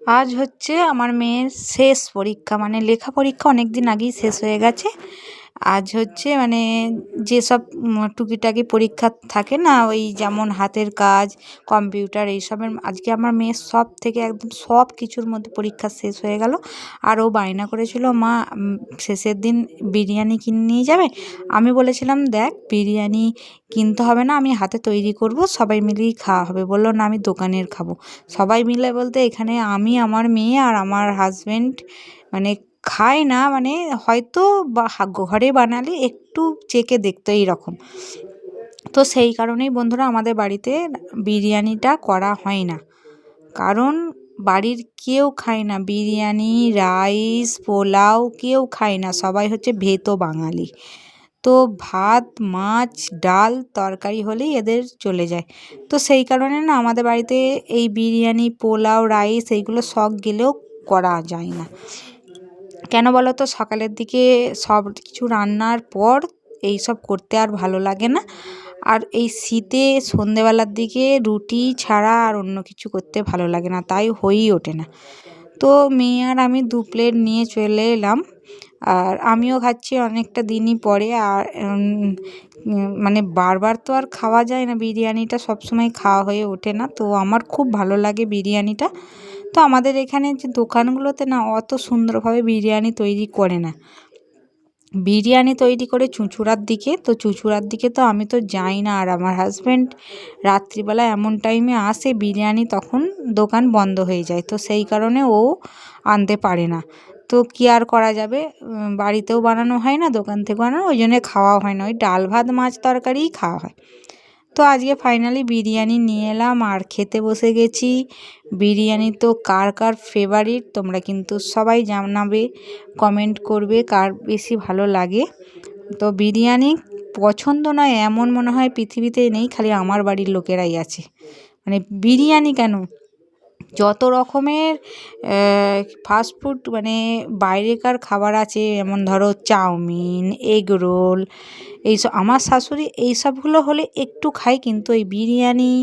আজ হচ্ছে আমার মেয়ের শেষ পরীক্ষা, মানে লেখা পরীক্ষা অনেক দিন আগেই শেষ হয়ে গেছে। আজ হচ্ছে মানে যেসব টুকিটাকি পরীক্ষা থাকে না, ওই যেমন হাতের কাজ, কম্পিউটার, এইসবের আজকে আমার মেয়ের সব থেকে একদম সব কিছুর মধ্যে পরীক্ষা শেষ হয়ে গেল। আর ও বায়না করেছিল, মা শেষের দিন বিরিয়ানি কিনে নিয়ে যাবে। আমি বলেছিলাম, দেখ বিরিয়ানি কিনতে হবে না, আমি হাতে তৈরি করব, সবাই মিলেই খাওয়া হবে। বললো না, আমি দোকানের খাবো। সবাই মিলে বলতে এখানে আমি, আমার মেয়ে আর আমার হাজব্যান্ড মানে খাই না, মানে হয়তো ঘরে বানালে একটু চেখে দেখতো এইরকম। তো সেই কারণেই বন্ধুরা আমাদের বাড়িতে বিরিয়ানিটা করা হয় না, কারণ বাড়ির কেউ খায় না বিরিয়ানি, রাইস, পোলাও কেউ খায় না। সবাই হচ্ছে ভেতো বাঙালি। তো ভাত, মাছ, ডাল, তরকারি হলেই এদের চলে যায়। তো সেই কারণে না আমাদের বাড়িতে এই বিরিয়ানি, পোলাও, রাইস এইগুলো শখ গেলেও করা যায় না। কেন বলো তো, সকালের দিকে সব কিছু রান্নার পর এইসব করতে আর ভালো লাগে না। আর এই শীতে সন্ধেবেলার দিকে রুটি ছাড়া আর অন্য কিছু করতে ভালো লাগে না, তাই হয়েই ওঠে না। তো মেয়ে আর আমি 2 প্লেট নিয়ে চলে এলাম, আর আমিও খাচ্ছি অনেকটা দিনই পরে। আর মানে বারবার তো আর খাওয়া যায় না, বিরিয়ানিটা সবসময় খাওয়া হয়ে ওঠে না। তো আমার খুব ভালো লাগে বিরিয়ানিটা। তো আমাদের এখানে যে দোকানগুলোতে না অত সুন্দরভাবে বিরিয়ানি তৈরি করে না। বিরিয়ানি তৈরি করে চুঁচুড়ার দিকে, তো চুঁচুড়ার দিকে তো আমি তো যাই না। আর আমার হাজব্যান্ড রাত্রিবেলা এমন টাইমে আসে বিরিয়ানি, তখন দোকান বন্ধ হয়ে যায়। তো সেই কারণে ও আনতে পারে না। তো কী আর করা যাবে, বাড়িতেও বানানো হয় না, দোকান থেকে বানানো, ওই জন্যে খাওয়া হয় না, ওই ডাল ভাত মাছ তরকারিই খাওয়া হয়। তো আজকে ফাইনালি বিরিয়ানি নিয়ে এলাম আর খেতে বসে গেছি। বিরিয়ানি তো কার কার ফেভারিট তোমরা কিন্তু সবাই জানাবে, কমেন্ট করবে কার বেশি ভালো লাগে। তো বিরিয়ানি পছন্দ নয় এমন মনে হয় পৃথিবীতে নেই, খালি আমার বাড়ির লোকেরাই আছে। মানে বিরিয়ানি কেন, যত রকমের ফাস্টফুড মানে বাইরেকার খাবার আছে, যেমন ধরো চাউমিন, এগ রোল, এইসব আমার শাশুড়ি এইসবগুলো হলে একটু খায়, কিন্তু এই বিরিয়ানি,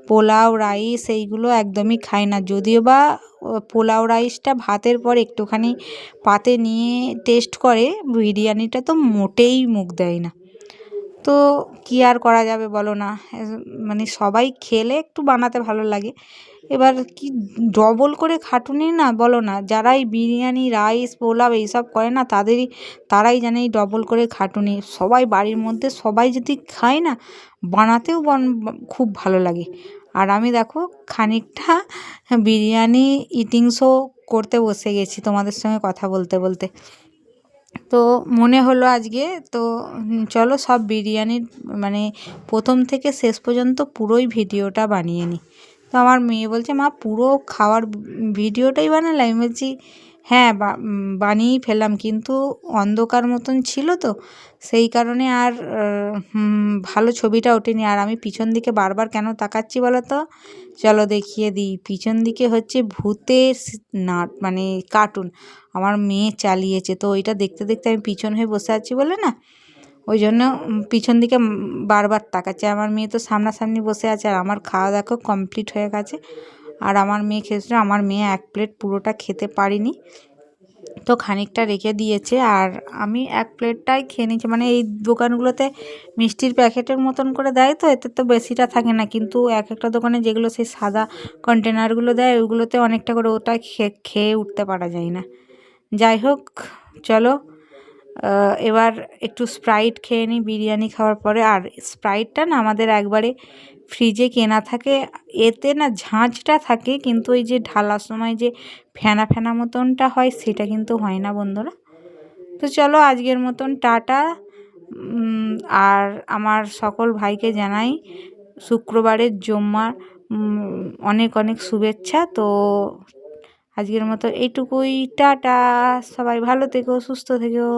পোলাও, রাইস এইগুলো একদমই খায় না। যদিও বা পোলাও রাইসটা ভাতের পর একটুখানি পাতে নিয়ে টেস্ট করে, বিরিয়ানিটা তো মোটেই মুখ দেয় না। তো কী আর করা যাবে বলো না, মানে সবাই খেলে একটু বানাতে ভালো লাগে। এবার কি ডবল করে খাটুনি না বলো না, যারা এই বিরিয়ানি, রাইস, পোলাও এইসব করে না তারাই জানে এই ডবল করে খাটুনি। সবাই বাড়ির মধ্যে সবাই যদি খায় না, বানাতেও খুব ভালো লাগে। আর আমি দেখো খানিকটা বিরিয়ানি ইটিং শো করতে বসে গেছি তোমাদের সঙ্গে কথা বলতে বলতে। তো মনে হলো আজকে, তো চলো সব বিরিয়ানির মানে প্রথম থেকে শেষ পর্যন্ত পুরোই ভিডিওটা বানিয়ে নিই। তো আমার মেয়ে বলছে, মা পুরো খাওয়ার ভিডিওটাই বানালে? আমি বলছি হ্যাঁ, বানিয়েই ফেললাম, কিন্তু অন্ধকার মতন ছিল তো সেই কারণে আর ভালো ছবিটা ওঠেনি। আর আমি পিছন দিকে বারবার কেন তাকাচ্ছি বলো তো, চলো দেখিয়ে দিই। পিছন দিকে হচ্ছে ভূতের নাট মানে কার্টুন আমার মেয়ে চালিয়েছে, তো ওইটা দেখতে দেখতে আমি পিছন হয়ে বসে আছি বলে না, ওই জন্য পিছন দিকে বারবার তাকাচ্ছে। আমার মেয়ে তো সামনাসামনি বসে আছে। আর আমার খাওয়া দেখো কমপ্লিট হয়ে গেছে, আর আমার মেয়ে খেয়েছিল। আমার মেয়ে 1 প্লেট পুরোটা খেতে পারিনি, তো খানিকটা রেখে দিয়েছে, আর আমি 1 প্লেটটাই খেয়ে নিয়েছি। মানে এই দোকানগুলোতে মিষ্টির প্যাকেটের মতন করে দেয়, তো এতে তো বেশিটা থাকে না, কিন্তু এক একটা দোকানে যেগুলো সেই সাদা কন্টেনারগুলো দেয় ওইগুলোতে অনেকটা করে, ওটা খেয়ে উঠতে পারা যায় না। যাই হোক, চলো এবার একটু স্প্রাইট খেয়ে নিই বিরিয়ানি খাওয়ার পরে। আর স্প্রাইটটা না আমাদের একবারে ফ্রিজে কেনা থাকে, এতে না ঝাঁঝটা থাকে, কিন্তু ওই যে ঢালার সময় যে ফেনা ফেনা মতনটা হয় সেটা কিন্তু হয় না বন্ধুরা। তো চলো আজকের মতন টাটা। আর আমার সকল ভাইকে জানাই শুক্রবারের জুম্মার অনেক অনেক শুভেচ্ছা। তো আজকের মতো এইটুকুই, টাটা। সবাই ভালো থেকো, সুস্থ থেকো।